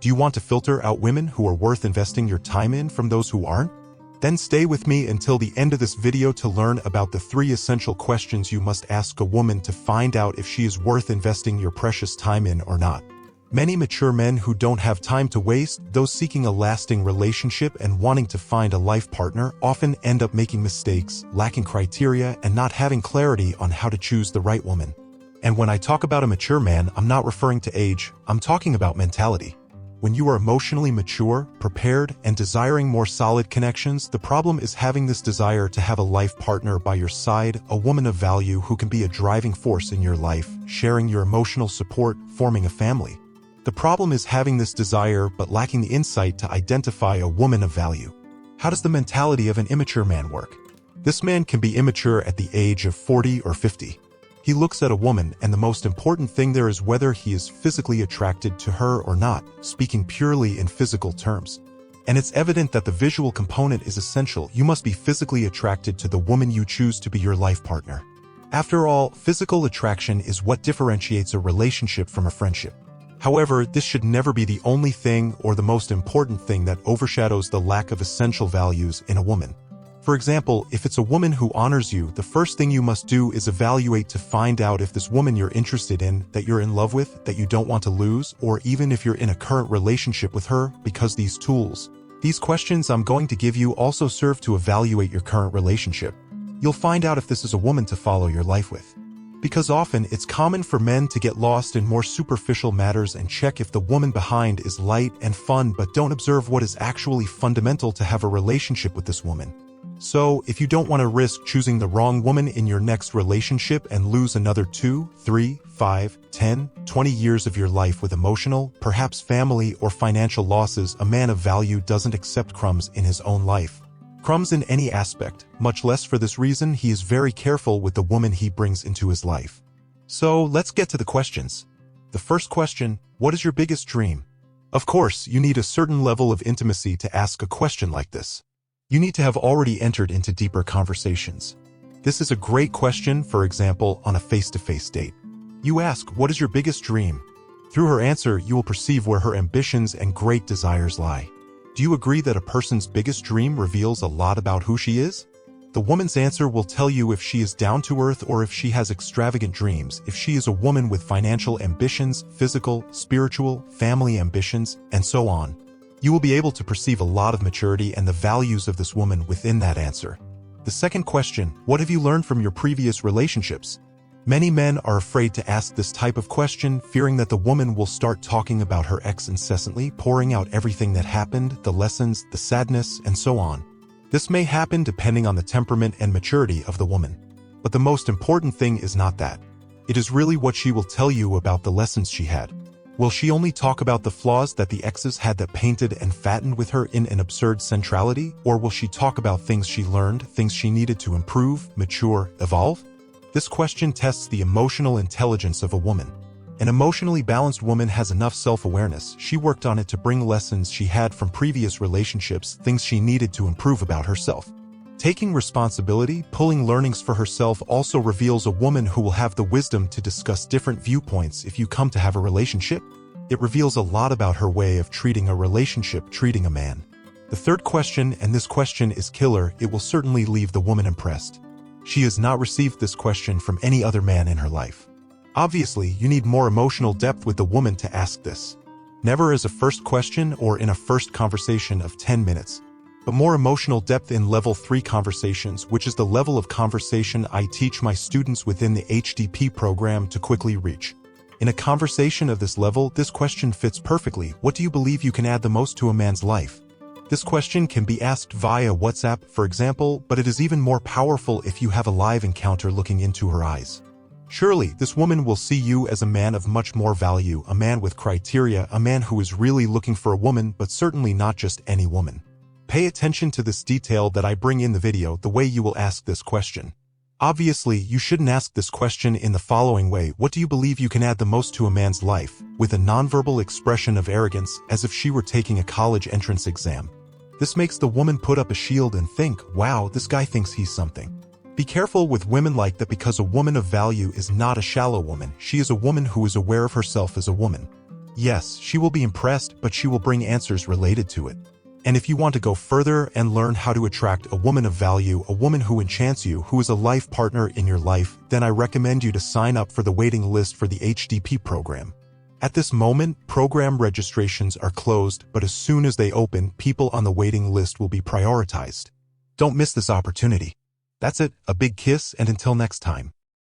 Do you want to filter out women who are worth investing your time in from those who aren't? Then stay with me until the end of this video to learn about the 3 essential questions you must ask a woman to find out if she is worth investing your precious time in or not. Many mature men who don't have time to waste, those seeking a lasting relationship and wanting to find a life partner, often end up making mistakes, lacking criteria, and not having clarity on how to choose the right woman. And when I talk about a mature man, I'm not referring to age, I'm talking about mentality. When you are emotionally mature, prepared, and desiring more solid connections, the problem is having this desire to have a life partner by your side, a woman of value who can be a driving force in your life, sharing your emotional support, forming a family. The problem is having this desire but lacking the insight to identify a woman of value. How does the mentality of an immature man work? This man can be immature at the age of 40 or 50. He looks at a woman, and the most important thing there is whether he is physically attracted to her or not, speaking purely in physical terms. And it's evident that the visual component is essential. You must be physically attracted to the woman you choose to be your life partner. After all, physical attraction is what differentiates a relationship from a friendship. However, this should never be the only thing or the most important thing that overshadows the lack of essential values in a woman. For example, if it's a woman who honors you, the first thing you must do is evaluate to find out if this woman you're interested in, that you're in love with, that you don't want to lose, or even if you're in a current relationship with her, because these questions I'm going to give you also serve to evaluate your current relationship. You'll find out if this is a woman to follow your life with. Because often, it's common for men to get lost in more superficial matters and check if the woman behind is light and fun but don't observe what is actually fundamental to have a relationship with this woman. So, if you don't want to risk choosing the wrong woman in your next relationship and lose another 2, 3, 5, 10, 20 years of your life with emotional, perhaps family or financial losses, a man of value doesn't accept crumbs in his own life. Crumbs in any aspect, much less for this reason he is very careful with the woman he brings into his life. So, let's get to the questions. The first question, what is your biggest dream? Of course, you need a certain level of intimacy to ask a question like this. You need to have already entered into deeper conversations. This is a great question, for example, on a face-to-face date. You ask, what is your biggest dream? Through her answer, you will perceive where her ambitions and great desires lie. Do you agree that a person's biggest dream reveals a lot about who she is? The woman's answer will tell you if she is down to earth or if she has extravagant dreams, if she is a woman with financial ambitions, physical, spiritual, family ambitions, and so on. You will be able to perceive a lot of maturity and the values of this woman within that answer. The second question, what have you learned from your previous relationships? Many men are afraid to ask this type of question, fearing that the woman will start talking about her ex incessantly, pouring out everything that happened, the lessons, the sadness, and so on. This may happen depending on the temperament and maturity of the woman. But the most important thing is not that. It is really what she will tell you about the lessons she had. Will she only talk about the flaws that the exes had that painted and fattened with her in an absurd centrality, or will she talk about things she learned, things she needed to improve, mature, evolve? This question tests the emotional intelligence of a woman. An emotionally balanced woman has enough self-awareness. She worked on it to bring lessons she had from previous relationships, things she needed to improve about herself. Taking responsibility, pulling learnings for herself also reveals a woman who will have the wisdom to discuss different viewpoints if you come to have a relationship. It reveals a lot about her way of treating a relationship, treating a man. The third question, and this question is killer, it will certainly leave the woman impressed. She has not received this question from any other man in her life. Obviously, you need more emotional depth with the woman to ask this. Never as a first question or in a first conversation of 10 minutes. But more emotional depth in Level 3 conversations, which is the level of conversation I teach my students within the HDP program to quickly reach. In a conversation of this level, this question fits perfectly. What do you believe you can add the most to a man's life? This question can be asked via WhatsApp, for example, but it is even more powerful if you have a live encounter looking into her eyes. Surely, this woman will see you as a man of much more value, a man with criteria, a man who is really looking for a woman, but certainly not just any woman. Pay attention to this detail that I bring in the video, the way you will ask this question. Obviously, you shouldn't ask this question in the following way: what do you believe you can add the most to a man's life? With a nonverbal expression of arrogance, as if she were taking a college entrance exam. This makes the woman put up a shield and think, wow, this guy thinks he's something. Be careful with women like that, because a woman of value is not a shallow woman. She is a woman who is aware of herself as a woman. Yes, she will be impressed, but she will bring answers related to it. And if you want to go further and learn how to attract a woman of value, a woman who enchants you, who is a life partner in your life, then I recommend you to sign up for the waiting list for the HDP program. At this moment, program registrations are closed, but as soon as they open, people on the waiting list will be prioritized. Don't miss this opportunity. That's it, a big kiss, and until next time.